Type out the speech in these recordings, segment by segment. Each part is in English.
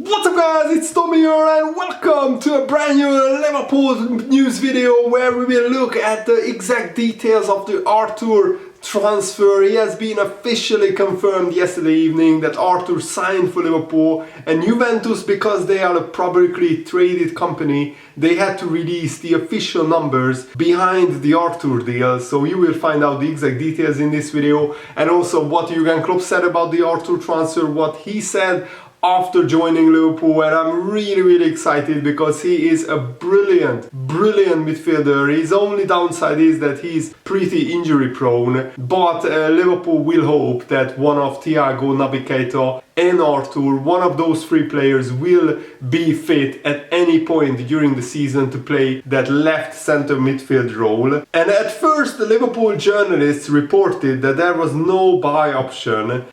What's up guys, it's Tommy here and welcome to a brand new Liverpool news video where we will look at the exact details of the Arthur transfer. He has been officially confirmed yesterday evening that Arthur signed for Liverpool, and Juventus, because they are a publicly traded company, they had to release the official numbers behind the Arthur deal. So you will find out the exact details in this video, and also what Jurgen Klopp said about the Arthur transfer, what he said after joining Liverpool. And I'm really excited because he is a brilliant midfielder. His only downside is that he's pretty injury prone, but Liverpool will hope that one of Thiago, Naby Keita and Arthur, one of those three players, will be fit at any point during the season to play that left center midfield role. And at first the Liverpool journalists reported that there was no buy option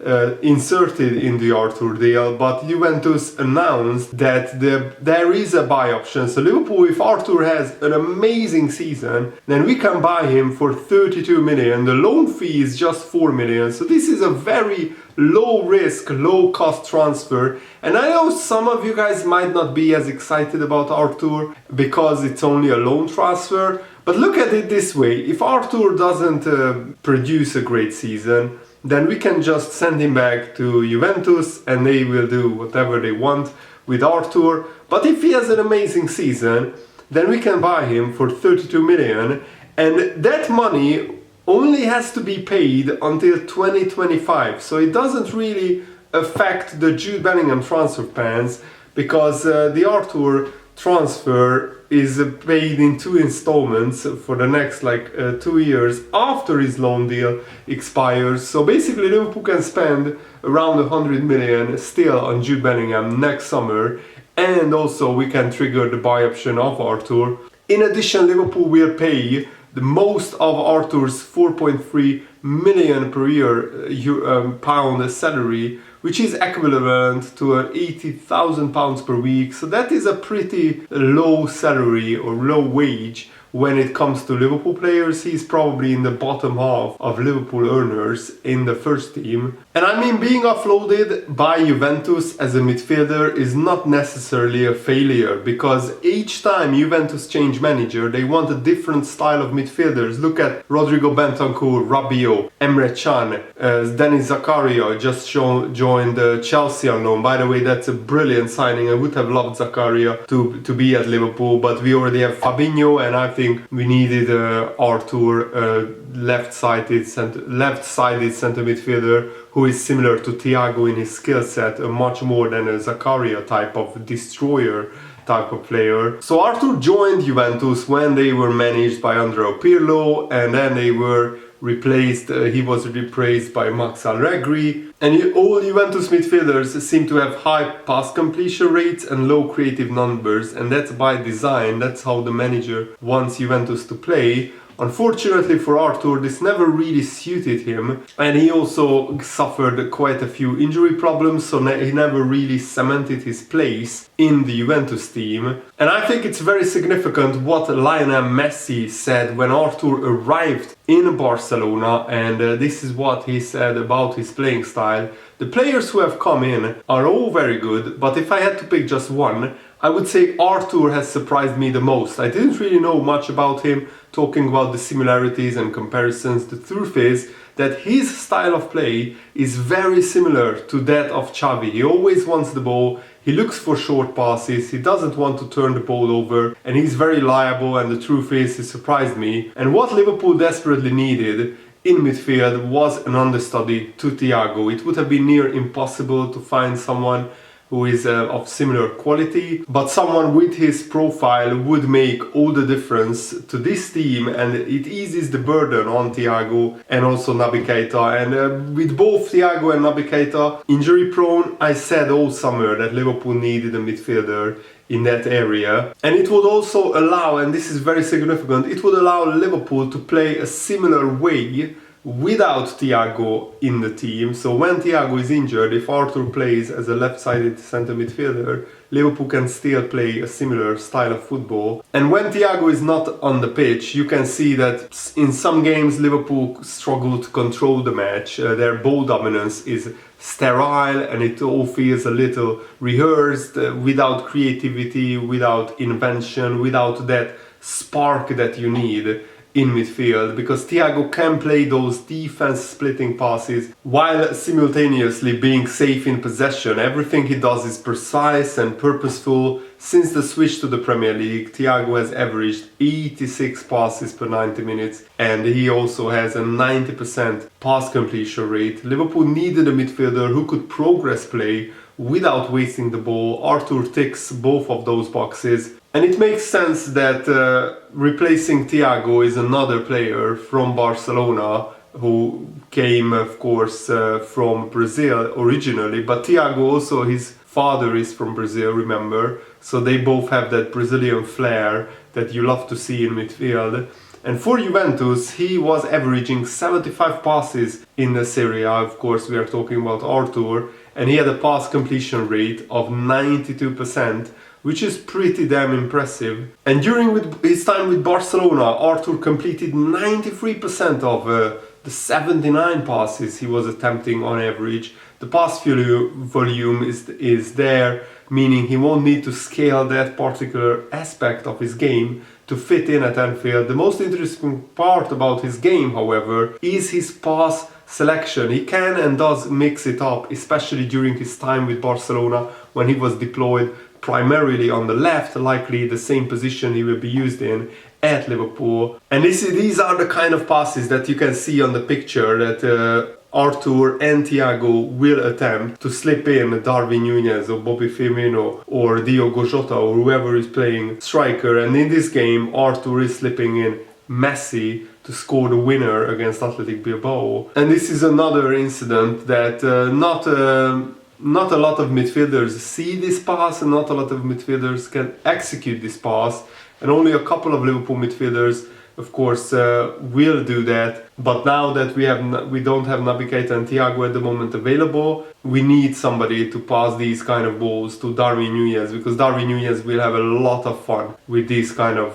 inserted in the Arthur deal, but Juventus announced that there is a buy option. So Liverpool, if Arthur has an amazing season, then we can buy him for 32 million. The loan fee is just 4 million. So this is a very low risk, low cost transfer. And I know some of you guys might not be as excited about Arthur because it's only a loan transfer, but look at it this way: if Arthur doesn't produce a great season, then we can just send him back to Juventus and they will do whatever they want with Arthur. But if he has an amazing season, then we can buy him for 32 million, and that money only has to be paid until 2025. So it doesn't really affect the Jude Bellingham transfer plans, because the Arthur transfer is paid in 2 installments for the next 2 years after his loan deal expires. So basically Liverpool can spend around 100 million still on Jude Bellingham next summer, and also we can trigger the buy option of Arthur. In addition, Liverpool will pay the most of Arthur's 4.3 million per year pound salary, which is equivalent to an 80,000 pounds per week. So that is a pretty low salary or low wage when it comes to Liverpool players. He's probably in the bottom half of Liverpool earners in the first team. And I mean, being offloaded by Juventus as a midfielder is not necessarily a failure, because each time Juventus change manager, they want a different style of midfielders. Look at Rodrigo Bentancur, Rabiot, Emre Can, Denis Zakaria just joined Chelsea on loan. By the way, that's a brilliant signing. I would have loved Zakaria to be at Liverpool, but we already have Fabinho, and I think we needed Arthur, left-sided centre midfielder who is similar to Thiago in his skill set, much more than a Zakaria type of destroyer type of player. So Arthur joined Juventus when they were managed by Andrea Pirlo, and then they were replaced. He was replaced by Max Allegri, and all Juventus midfielders seem to have high pass completion rates and low creative numbers, and that's by design. That's how the manager wants Juventus to play. Unfortunately for Arthur, this never really suited him, and he also suffered quite a few injury problems, so he never really cemented his place in the Juventus team. And I think it's very significant what Lionel Messi said when Arthur arrived in Barcelona, and this is what he said about his playing style. The players who have come in are all very good, but if I had to pick just one, I would say Arthur has surprised me the most. I didn't really know much about him, talking about the similarities and comparisons. The truth is that his style of play is very similar to that of Xavi. He always wants the ball, he looks for short passes, he doesn't want to turn the ball over, and he's very liable, and the truth is, he surprised me. And what Liverpool desperately needed in midfield was an understudy to Thiago. It would have been near impossible to find someone who is of similar quality, but someone with his profile would make all the difference to this team, and it eases the burden on Thiago and also Naby Keita. And with both Thiago and Naby Keita injury prone, I said all summer that Liverpool needed a midfielder in that area, and it would also allow, and this is very significant, it would allow Liverpool to play a similar way without Thiago in the team. So when Thiago is injured, if Arthur plays as a left-sided centre midfielder, Liverpool can still play a similar style of football. And when Thiago is not on the pitch, you can see that in some games Liverpool struggle to control the match. Their ball dominance is sterile and it all feels a little rehearsed, without creativity, without invention, without that spark that you need in midfield, because Thiago can play those defense splitting passes while simultaneously being safe in possession. Everything he does is precise and purposeful. Since the switch to the Premier League, Thiago has averaged 86 passes per 90 minutes and he also has a 90% pass completion rate. Liverpool needed a midfielder who could progress play without wasting the ball. Arthur ticks both of those boxes. And it makes sense that replacing Thiago is another player from Barcelona who came, of course, from Brazil originally. But Thiago also, his father is from Brazil, remember? So they both have that Brazilian flair that you love to see in midfield. And for Juventus, he was averaging 75 passes in the Serie A. Of course, we are talking about Arthur. And he had a pass completion rate of 92%. Which is pretty damn impressive. And during his time with Barcelona, Arthur completed 93% of the 79 passes he was attempting on average. The pass volume is there, meaning he won't need to scale that particular aspect of his game to fit in at Anfield. The most interesting part about his game, however, is his pass selection. He can and does mix it up, especially during his time with Barcelona when he was deployed primarily on the left, likely the same position he will be used in at Liverpool. And these are the kind of passes that you can see on the picture that Arthur and Thiago will attempt to slip in Darwin Núñez or Bobby Firmino or Diogo Jota or whoever is playing striker. And in this game, Arthur is slipping in Messi to score the winner against Athletic Bilbao. And this is another incident that not a lot of midfielders see this pass and not a lot of midfielders can execute this pass, and only a couple of Liverpool midfielders, of course, will do that. But now that we don't have Naby Keita and Thiago at the moment available, we need somebody to pass these kind of balls to Darwin Núñez, because Darwin Núñez will have a lot of fun with these kind of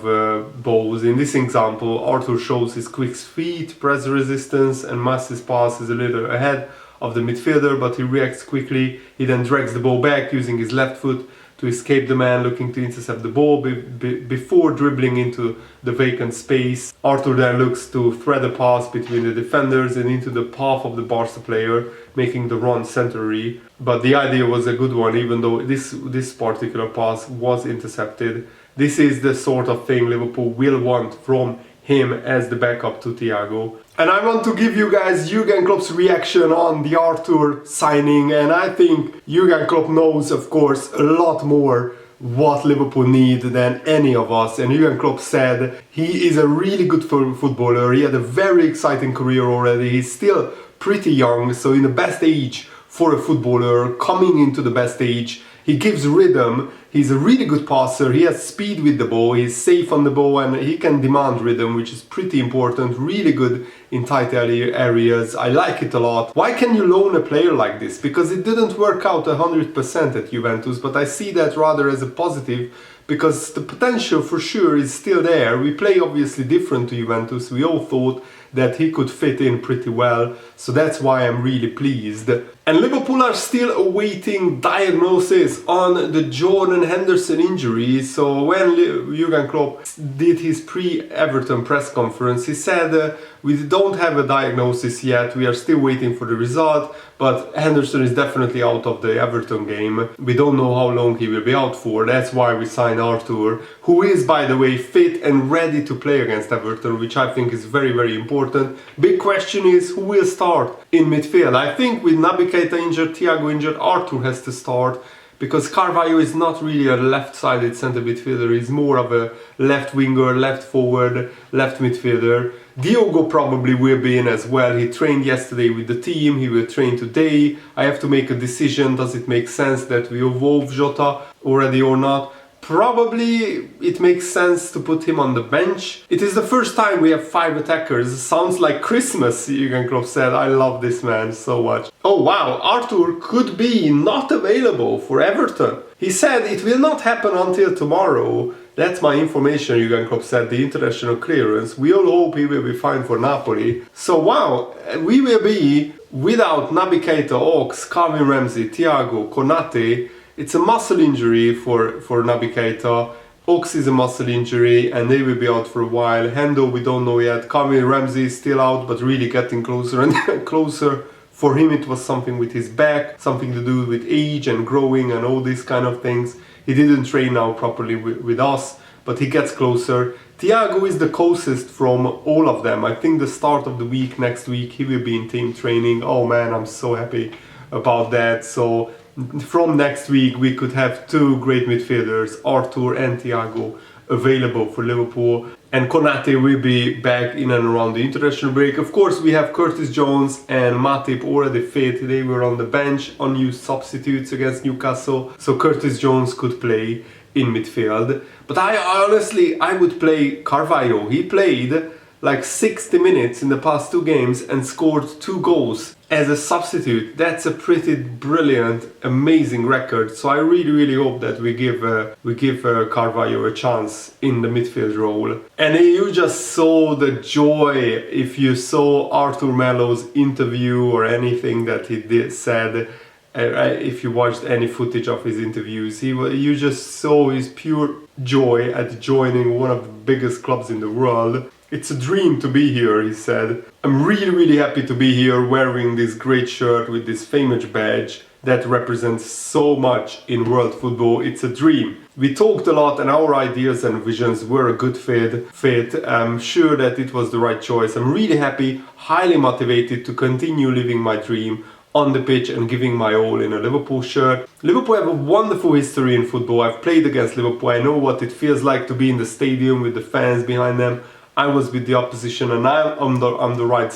balls. In this example, Arthur shows his quick feet, press resistance, and Messi's pass is a little ahead of the midfielder, but he reacts quickly. He then drags the ball back using his left foot to escape the man looking to intercept the ball before dribbling into the vacant space. Arthur then looks to thread a pass between the defenders and into the path of the Barca player, making the run century. But the idea was a good one, even though this particular pass was intercepted. This is the sort of thing Liverpool will want from him as the backup to Thiago. And I want to give you guys Jurgen Klopp's reaction on the Arthur signing, and I think Jurgen Klopp knows, of course, a lot more what Liverpool need than any of us. And Jurgen Klopp said he is a really good footballer. He had a very exciting career already. He's still pretty young, so in the best age for a footballer, coming into the best age. He gives rhythm, he's a really good passer, he has speed with the ball, he's safe on the ball and he can demand rhythm, which is pretty important, really good in tight areas. I like it a lot. Why can you loan a player like this? Because it didn't work out 100% at Juventus, but I see that rather as a positive, because the potential for sure is still there. We play obviously different to Juventus, we all thought that he could fit in pretty well, so that's why I'm really pleased. And Liverpool are still awaiting diagnosis on the Jordan Henderson injury. So when Jurgen Klopp did his pre-Everton press conference, he said we don't have a diagnosis yet, we are still waiting for the result, but Henderson is definitely out of the Everton game. We don't know how long he will be out for, that's why we signed Arthur, who is, by the way, fit and ready to play against Everton, which I think is very, very important. Big question is who will start in midfield. I think with Naby Keita injured, Thiago injured, Arthur has to start, because Carvalho is not really a left-sided centre midfielder, he's more of a left winger, left forward, left midfielder. Diogo probably will be in as well. He trained yesterday with the team, he will train today. I have to make a decision, does it make sense that we evolve Jota already or not? Probably it makes sense to put him on the bench. It is the first time we have 5 attackers. Sounds like Christmas, Jurgen Klopp said. I love this man so much. Oh wow, Arthur could be not available for Everton. He said it will not happen until tomorrow. That's my information, Jurgen Klopp said, the international clearance. We all hope he will be fine for Napoli. So wow, we will be without Naby Keita, Ox, Calvin Ramsey, Thiago, Konate, it's a muscle injury for Naby Keita. Ox is a muscle injury and they will be out for a while. Hendo, we don't know yet. Calvin Ramsey is still out, but really getting closer and closer. For him it was something with his back, something to do with age and growing and all these kind of things. He didn't train now properly with us, but he gets closer. Thiago is the closest from all of them. I think the start of the week, next week, he will be in team training. Oh man, I'm so happy about that. So from next week we could have two great midfielders, Arthur and Thiago, available for Liverpool. And Konate will be back in and around the international break. Of course, we have Curtis Jones and Matip already fit. They were on the bench, unused substitutes against Newcastle. So Curtis Jones could play in midfield. But I honestly would play Carvalho. He played like 60 minutes in the past 2 games and scored 2 goals as a substitute. That's a pretty brilliant, amazing record. So I really hope that we give Carvalho a chance in the midfield role. And you just saw the joy if you saw Arthur Melo's interview or anything that he said. If you watched any footage of his interviews, you just saw his pure joy at joining one of the biggest clubs in the world. It's a dream to be here, he said. I'm really happy to be here wearing this great shirt with this famous badge that represents so much in world football. It's a dream. We talked a lot and our ideas and visions were a good fit. I'm sure that it was the right choice. I'm really happy, highly motivated to continue living my dream on the pitch and giving my all in a Liverpool shirt. Liverpool have a wonderful history in football. I've played against Liverpool. I know what it feels like to be in the stadium with the fans behind them. I was with the opposition and I'm on the right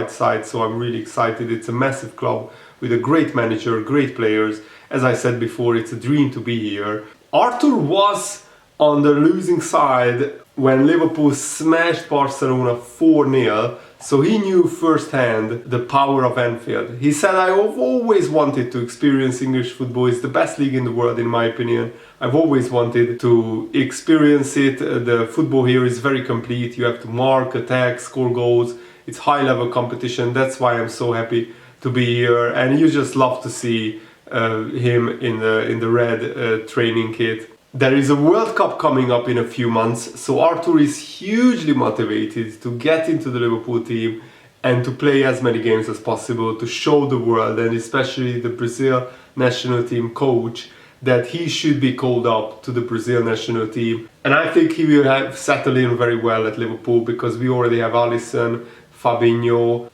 side, so I'm really excited. It's a massive club with a great manager, great players. As I said before, it's a dream to be here. Arthur was on the losing side when Liverpool smashed Barcelona 4-0, so he knew firsthand the power of Anfield. He said, I've always wanted to experience English football. It's the best league in the world, in my opinion. I've always wanted to experience it. The football here is very complete. You have to mark, attack, score goals. It's high-level competition. That's why I'm so happy to be here. And you just love to see him in the red training kit. There is a World Cup coming up in a few months, so Arthur is hugely motivated to get into the Liverpool team and to play as many games as possible, to show the world and especially the Brazil national team coach that he should be called up to the Brazil national team. And I think he will have settled in very well at Liverpool because we already have Alisson, Fabinho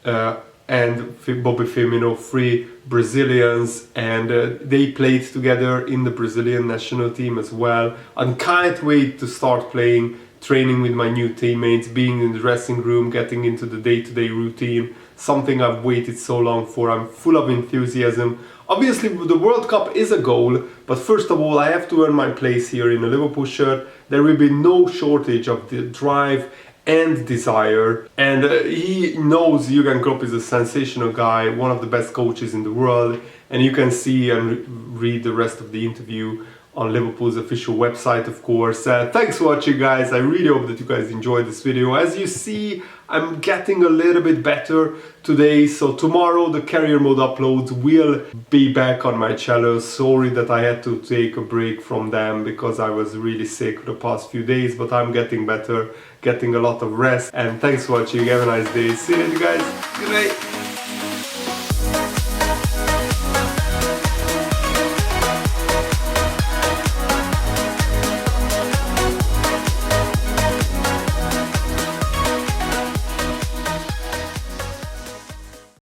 and Bobby Firmino, 3 Brazilians, and they played together in the Brazilian national team as well. I can't wait to start playing, training with my new teammates, being in the dressing room, getting into the day-to-day routine, something I've waited so long for. I'm full of enthusiasm. Obviously the World Cup is a goal, but first of all I have to earn my place here in a Liverpool shirt. There will be no shortage of the drive and desire, and he knows Jurgen Klopp is a sensational guy, one of the best coaches in the world, and you can see and read the rest of the interview on Liverpool's official website, of course. Thanks for watching, guys. I really hope that you guys enjoyed this video. As you see, I'm getting a little bit better today, so tomorrow the career mode uploads will be back on my channel. Sorry that I had to take a break from them because I was really sick the past few days, but I'm getting better, getting a lot of rest. And thanks for watching. Have a nice day. See you guys. Good night.